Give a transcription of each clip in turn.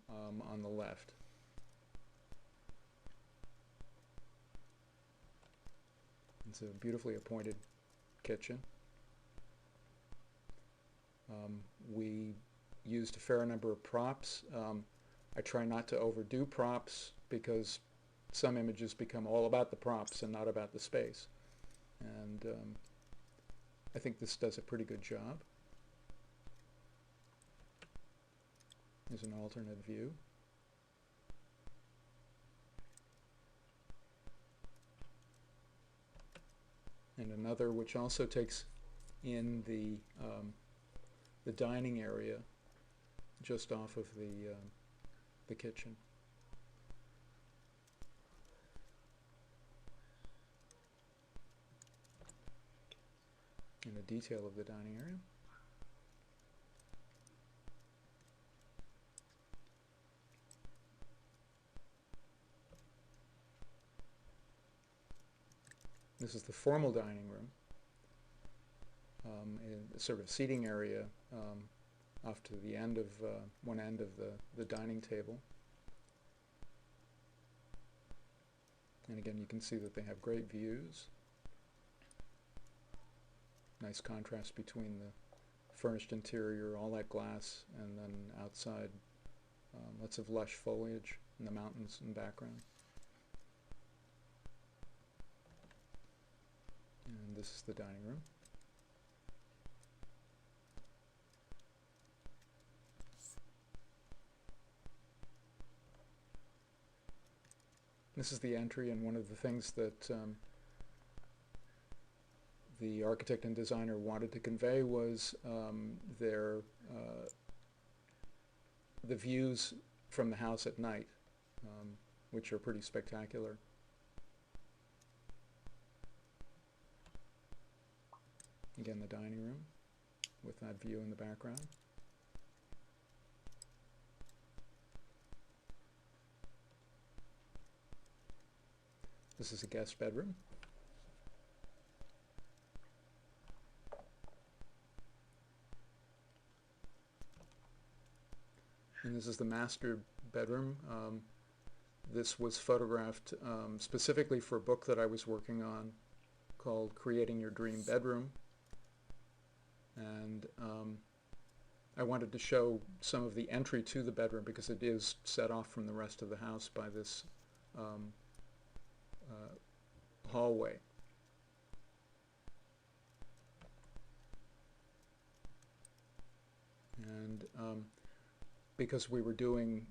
on the left. It's a beautifully appointed kitchen. We used a fair number of props. I try not to overdo props because some images become all about the props and not about the space. And I think this does a pretty good job. Here's an alternate view. And another which also takes in the dining area just off of the kitchen. And a detail of the dining area. This is the formal dining room, a sort of seating area off to the end of one end of the dining table. And again, you can see that they have great views. Nice contrast between the furnished interior, all that glass, and then outside lots of lush foliage and the mountains in the background. And this is the dining room. This is the entry, and one of the things that the architect and designer wanted to convey was the views from the house at night, which are pretty spectacular. Again, the dining room with that view in the background. This is a guest bedroom. And this is the master bedroom. This was photographed specifically for a book that I was working on called Creating Your Dream Bedroom. And I wanted to show some of the entry to the bedroom because it is set off from the rest of the house by this hallway. And because we were doing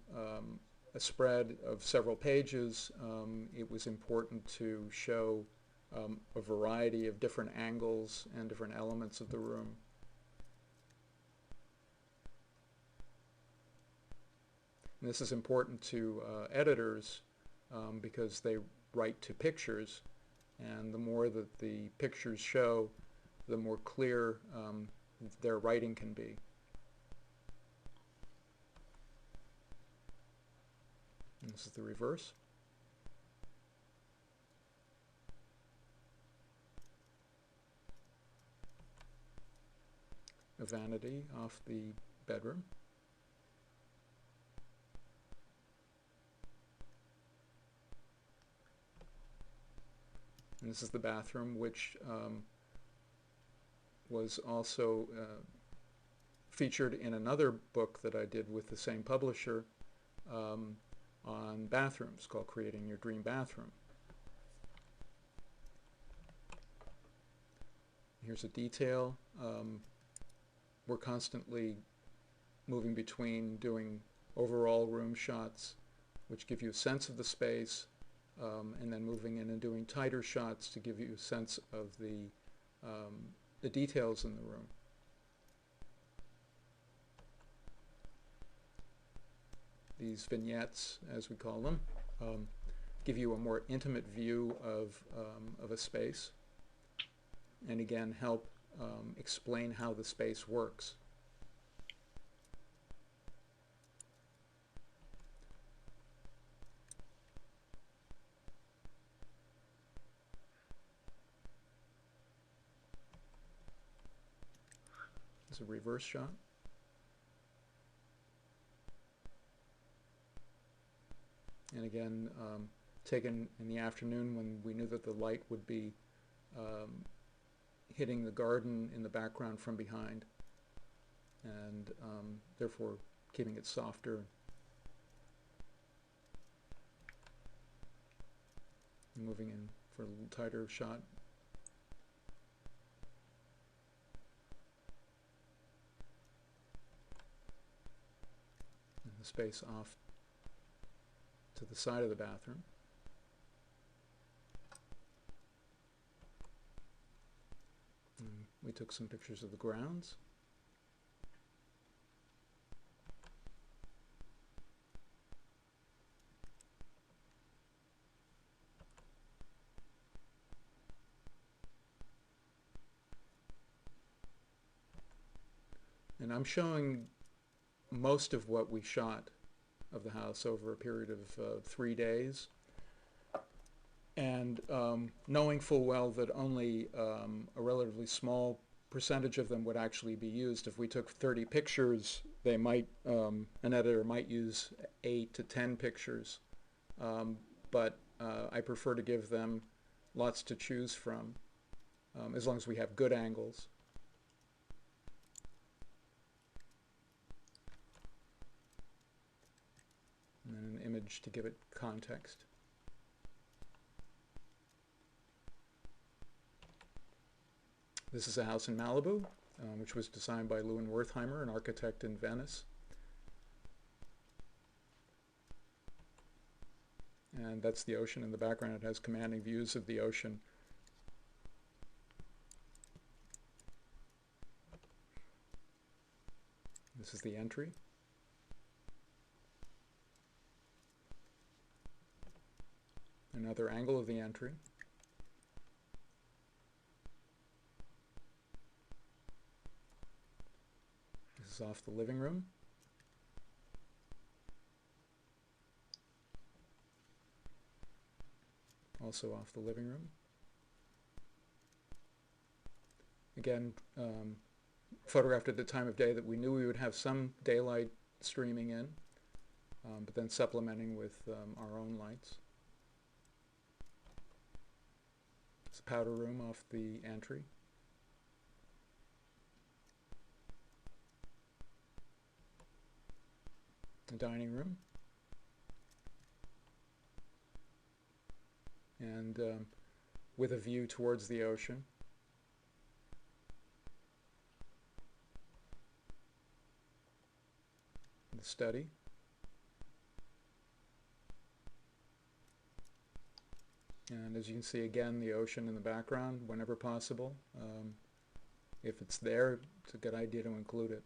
a spread of several pages, it was important to show a variety of different angles and different elements of the room. And this is important to editors because they write to pictures, and the more that the pictures show, the more clear their writing can be. And this is the reverse. A vanity off the bedroom. And this is the bathroom, which was also featured in another book that I did with the same publisher on bathrooms called Creating Your Dream Bathroom. Here's a detail. We're constantly moving between doing overall room shots, which give you a sense of the space, and then moving in and doing tighter shots to give you a sense of the details in the room. These vignettes, as we call them, give you a more intimate view of a space, and again help explain how the space works. It's a reverse shot. and again taken in the afternoon when we knew that the light would be hitting the garden in the background from behind, and therefore keeping it softer. Moving in for a little tighter shot. And the space off to the side of the bathroom. And we took some pictures of the grounds. And I'm showing most of what we shot of the house over a period of 3 days, and knowing full well that only a relatively small percentage of them would actually be used. If we took 30 pictures, they might an editor might use 8 to 10 pictures, but I prefer to give them lots to choose from, as long as we have good angles. And then an image to give it context. This is a house in Malibu, which was designed by Lewin Wertheimer, an architect in Venice. And that's the ocean in the background. It has commanding views of the ocean. This is the entry. Another angle of the entry. This is off the living room. Also off the living room. Again, photographed at the time of day that we knew we would have some daylight streaming in, but then supplementing with our own lights. It's a powder room off the entry. The dining room. And with a view towards the ocean. The study. And as you can see, again, the ocean in the background whenever possible. If it's there, it's a good idea to include it.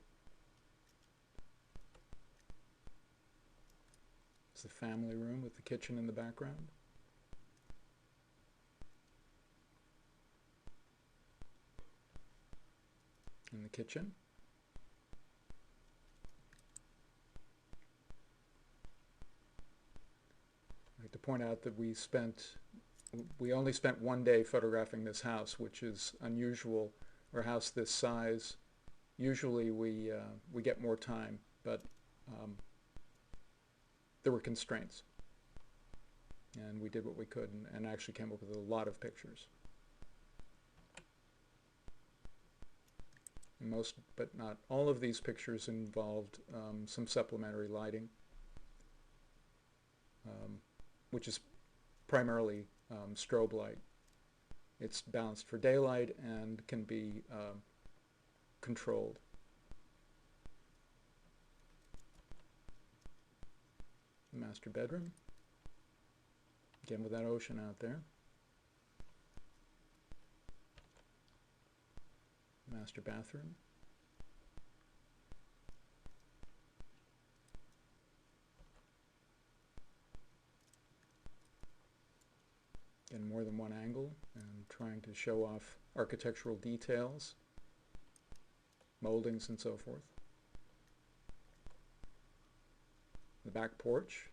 It's the family room with the kitchen in the background. In the kitchen. I'd like to point out that we only spent 1 day photographing this house, which is unusual for a house this size. Usually we get more time, but there were constraints, and we did what we could, and actually came up with a lot of pictures. Most, but not all of these pictures involved some supplementary lighting, which is primarily strobe light. It's balanced for daylight and can be controlled. The master bedroom, again with that ocean out there. Master bathroom. Again, more than one angle, and trying to show off architectural details, moldings and so forth. The back porch.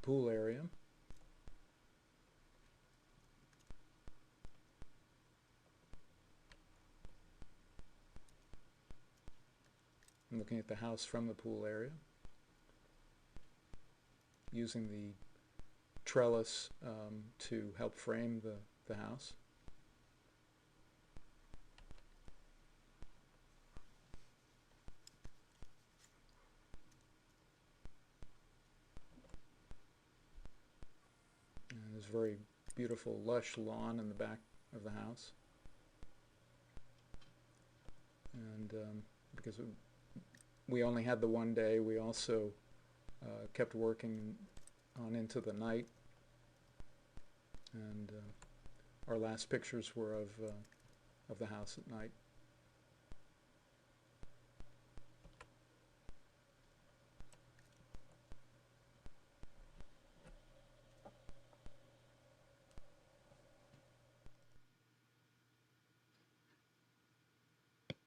Pool area. and looking at the house from the pool area, using the trellis to help frame the house. And there's very beautiful lush lawn in the back of the house. And because we only had the one day, we also kept working on into the night, and our last pictures were of the house at night.